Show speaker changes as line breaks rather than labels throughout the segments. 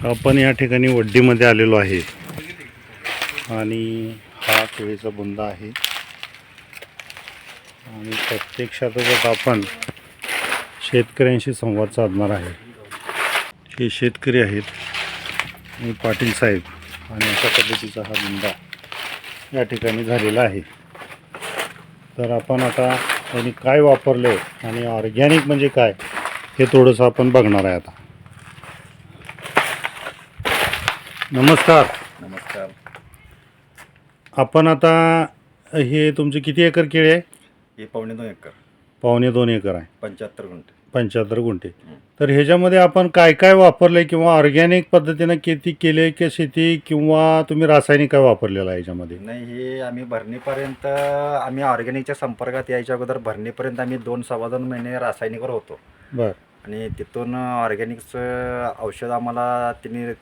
आपण या ठिकाणी वड्डीमध्ये आलेलो आहे आणि हा केळीचा बुंदा आहे आणि प्रत्यक्षातच आपण शेतकऱ्यांशी संवाद साधणार आहे. हे शेतकरी आहेत आणि पाटील साहेब आणि अशा पद्धतीचा हा बुंदा या ठिकाणी झालेला आहे. तर आपण आता त्यांनी काय वापरले आणि ऑर्गॅनिक म्हणजे काय हे थोडंसं आपण बघणार आहे आता. नमस्कार.
नमस्कार.
आपण आता हे तुमचे किती एकर केळी आहे?
हे 2.25 एकर.
2.25 एकर आहे.
75 गुंठे.
75 गुंठे. तर ह्याच्यामध्ये आपण काय काय वापरले किंवा ऑर्गॅनिक पद्धतीनं शेती केली की शेती किंवा तुम्ही रासायनिक काय वापरलेलं आहे ह्याच्यामध्ये?
नाही, हे आम्ही भरणीपर्यंत आम्ही ऑर्गॅनिकच्या संपर्कात यायच्या अगोदर भरणीपर्यंत आम्ही 2-2.25 महिने रासायनिकवर होतो.
बरं.
आणि तिथून ऑर्गॅनिकचं औषध आम्हाला तिने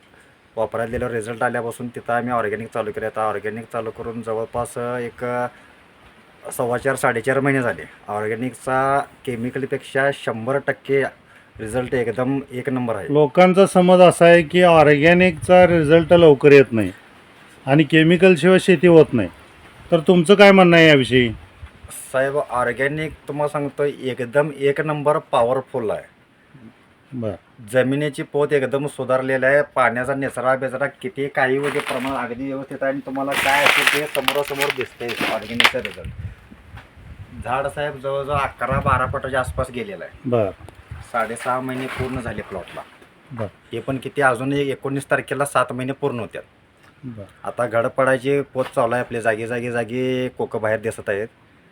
वापरायला दिल्यावर रिझल्ट आल्यापासून तिथं आम्ही ऑर्गॅनिक चालू केलं. आता ऑर्गॅनिक चालू करून जवळपास एक 4.25-4.5 महिने झाले. ऑर्गॅनिकचा केमिकलपेक्षा 100% रिझल्ट एकदम एक नंबर आहे.
लोकांचा समज असा आहे की ऑर्गॅनिकचा रिझल्ट लवकर येत नाही आणि केमिकलशिवाय शेती होत नाही. तर तुमचं काय म्हणणं आहे याविषयी?
साहेब, ऑर्गॅनिक तुम्हाला सांगतो एकदम एक नंबर पॉवरफुल आहे.
बरं.
जमिनीची पोत एकदम सुधारलेला आहे. पाण्याचा निचरा बेचरा किती काही वगैरे प्रमाण अगदी व्यवस्थित आहे आणि तुम्हाला काय असेल ते समोरासमोर दिसते ऑर्गॅनिकचा रिझल्ट. झाड साहेब जवळजवळ 11-12 फुटाच्या आसपास गेलेलं आहे.
बरं.
6.5 महिने पूर्ण झाले प्लॉटला.
बरं.
हे पण किती अजून 19 तारखेला 7 महिने पूर्ण होत्यात.
बरं.
आता घड पडायची पोत चालू आहे. आपले जागी कोकं बाहेर दिसत आहेत.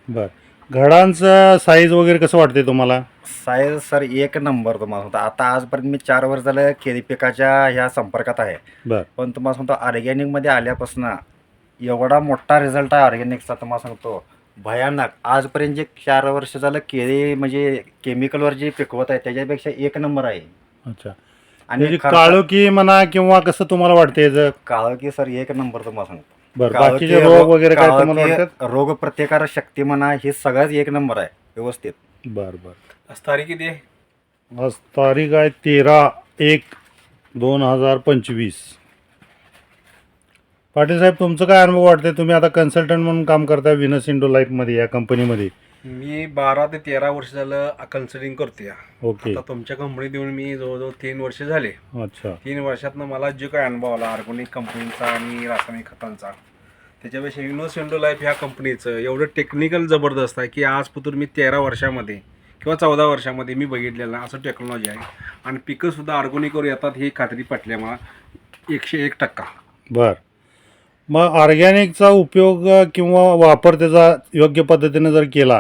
बरं. घडांचं साईज वगैरे कसं वाटते तुम्हाला?
साईज सर एक नंबर तुम्हाला सांगतो. आता आजपर्यंत मी 4 वर्ष झालं केळी पिकाच्या ह्या संपर्कात आहे.
बरं.
पण तुम्हाला सांगतो ऑर्गॅनिकमध्ये आल्यापासून एवढा मोठा रिझल्ट आहे ऑर्गॅनिकचा. तुम्हाला सांगतो भयानक. आजपर्यंत जे 4 वर्ष झालं केळी म्हणजे केमिकलवर जे पिकवत आहे त्याच्यापेक्षा एक नंबर आहे.
अच्छा.
आणि
काळोखी म्हणा किंवा कसं तुम्हाला वाटते याचं?
काळोखी सर एक नंबर तुम्हाला सांगतो.
बरं. बाकीचे रोग वगैरे काय तुम्हाला वाटतात?
रोग प्रतिकारक शक्ती म्हणा हे सगळंच एक नंबर आहे व्यवस्थित.
बरं बरं.
आज तारीख किती आहे?
आज तारीख आहे 13/1/2025. पाटील साहेब, तुमचं काय अनुभव वाटते? तुम्ही आता कन्सल्टंट म्हणून काम करताय विनस इंडो लाईफमध्ये या कंपनीमध्ये.
मी 12 ते 13 वर्ष झालं कन्सल्टिंग करतो या.
ओके.
आता तुमच्या कंपनीत येऊन मी जवळजवळ 3 वर्ष झाले.
अच्छा.
3 वर्षातनं मला जे काय अनुभव आला ऑर्गॅनिक कंपनीचा आणि रासायनिक खतांचा, त्याच्यापेक्षा युनिव्हर्स इंडो लाईफ ह्या कंपनीचं एवढं टेक्निकल जबरदस्त आहे की आजपासून मी 13 वर्षामध्ये किंवा 14 वर्षामध्ये मी बघितलेलं असं टेक्नॉलॉजी आहे. आणि पिकंसुद्धा ऑर्गॅनिकवर येतात ही खात्री पटली मला 101%.
बरं. मग ऑर्गॅनिकचा उपयोग किंवा वापर त्याचा योग्य पद्धतीने जर केला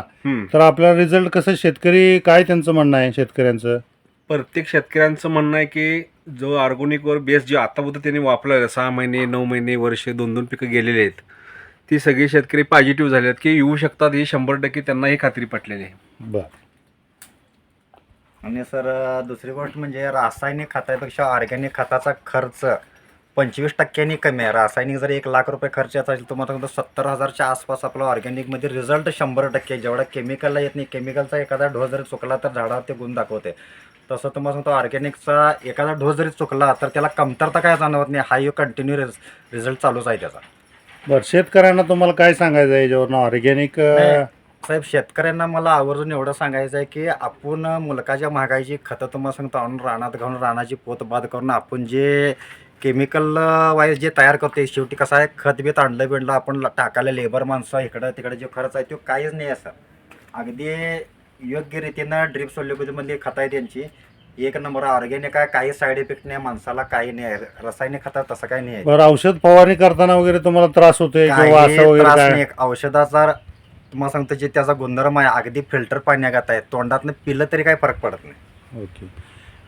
तर आपला रिझल्ट कसं, शेतकरी काय त्यांचं म्हणणं आहे शेतकऱ्यांचं?
प्रत्येक शेतकऱ्यांचं म्हणणं आहे की जो ऑर्गॅनिकवर बेस जे आतापर्यंत त्यांनी वापरलं 6 महिने 9 महिने वर्ष 2-2 पिकं गेलेले आहेत, ती सगळी शेतकरी पॉझिटिव्ह झाले आहेत की येऊ शकतात. ही 100% त्यांना ही खात्री पटलेली आहे.
बरं.
आणि सर दुसरी गोष्ट म्हणजे रासायनिक खतापेक्षा ऑर्गॅनिक खताचा खर्च 25% कमी आहे. रासायनिक जर 1 लाख रुपये खर्च येत असेल तुम्हाला सांगतो 70,000च्या आसपास आपला ऑर्गॅनिकमध्ये रिझल्ट 100%. जेवढा केमिकलला येत नाही. केमिकलचा एखादा डोस जरी चुकला तर झाडावर ते गुण दाखवते. तसं तुम्हाला सांगतो ऑर्गॅनिकचा एखादा डोस जरी चुकला तर त्याला कमतरता काय जाणवत नाही. हा एक कंटिन्यू रिझल्ट चालूच आहे त्याचा.
बरं. शेतकऱ्यांना तुम्हाला काय सांगायचं आहे याच्यावरनं ऑर्गॅनिक?
साहेब, शेतकऱ्यांना मला आवर्जून एवढं सांगायचं आहे की आपण मुलकाच्या महागाईची खतं तुम्हाला सांगतो आणून रानात घालून रानाची पोत बाद करून आपण जे केमिकल वाईज जे तयार करतो शेवटी कसं आहे खत बीत आणलं बिणलं आपण टाकायला लेबर माणसं इकडं तिकडे जे खर्च आहे तो काहीच नाही आहे सर. अगदी योग्य रीतीनं ड्रिप सोल्युबलमधली खतं आहे त्यांची एक नंबर ऑर्गॅनिक आहे. काही साईड इफेक्ट नाही माणसाला, काही नाही. रासायनिक खतात तसं काही नाही आहे.
बरं. औषध फवारणी करताना वगैरे तुम्हाला त्रास होतोय किंवा
काही
असं वगैरे
त्रास
काय?
नाही. औषधाचा तुम्हाला सांगतो जे त्याचा गुणधर्म आहे अगदी फिल्टर पाण्यागत आहे. तोंडातनं पिलं तरी काही फरक पडत नाही.
ओके.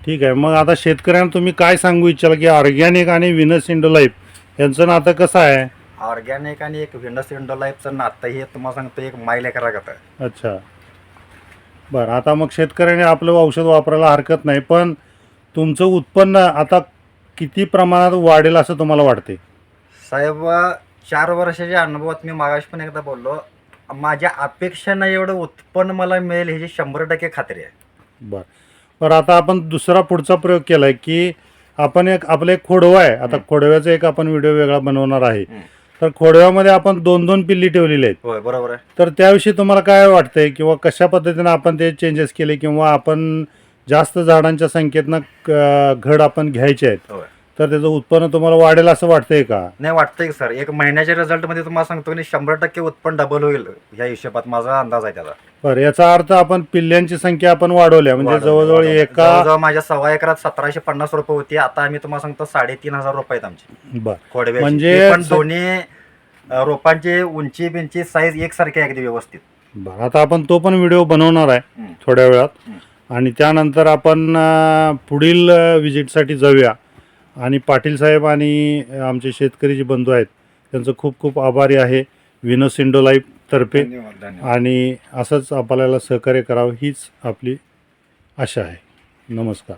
ठीक आहे. मग आता शेतकऱ्यांना तुम्ही काय सांगू इच्छाल की ऑर्गॅनिक आणि विनस इंडो लाईफ यांचं नातं कसं आहे?
ऑर्गॅनिक आणि एक विनस इंडो लाईफचं नातं हे तुम्हाला सांगतो एक माईल एकरागत आहे.
अच्छा. बरं. आता मग शेतकऱ्याने आपलं औषध वापरायला हरकत नाही, पण तुमचं उत्पन्न आता किती प्रमाणात वाढेल असं तुम्हाला वाटते?
साहेब, 4 वर्षाच्या अनुभवात मी मागाशी पण एकदा बोललो, माझ्या अपेक्षेनं एवढं उत्पन्न मला मिळेल ह्याची 100% खात्री आहे.
बरं. बरं. आता आपण दुसरा पुढचा प्रयोग केला आहे की आपण आपलं एक खोडवा आहे, आता खोडव्याचा एक आपण व्हिडिओ वेगळा बनवणार आहे.
हं.
तर खोडव्यामध्ये आपण 2-2 पिल्ली ठेवलेली आहेत.
होय बरोबर आहे.
तर त्याविषयी तुम्हाला काय वाटतंय किंवा कशा पद्धतीनं आपण ते चेंजेस केले किंवा आपण जास्त झाडांच्या संख्येतनं घड आपण घ्यायचे आहेत,
होय.
तर त्याचं उत्पन्न तुम्हाला वाढेल असं वाटतंय का?
नाही वाटतंय की सर, एक महिन्याच्या रिझल्टमध्ये तुम्हाला सांगतो की 100% उत्पन्न डबल होईल ह्या हिशोबात माझा अंदाज आहे त्याचा.
बरं, याचा अर्थ आपण पिल्ल्यांची संख्या आपण वाढवल्या, म्हणजे जवळजवळ एका
जवळजवळ माझ्या 1.25 एकरात 1750 रुपये होती. आता आम्ही तुम्हाला सांगतो 3,500 रुपये आहेत आमची
बरं
खोडव्याची.
म्हणजे
ते पण दोन्ही रोपांची उंची बिंची साईज एकसारखी आहे, अगदी व्यवस्थित.
बरं, आता आपण तो पण व्हिडिओ बनवणार आहे
हं.
थोड्या वेळात.
हं.
आणि त्यानंतर आपण पुढील विजिटसाठी जाऊया. आणि पाटील साहेब आणि आमचे शेतकरी जे बंधू आहेत त्यांचं खूप खूप आभारी आहे विनोस इंडोलाईफ तर्फे.
धन्यवाद धन्यवाद.
आणि असंच आपल्याला सहकार्य करावं हीच आपली आशा आहे. नमस्कार.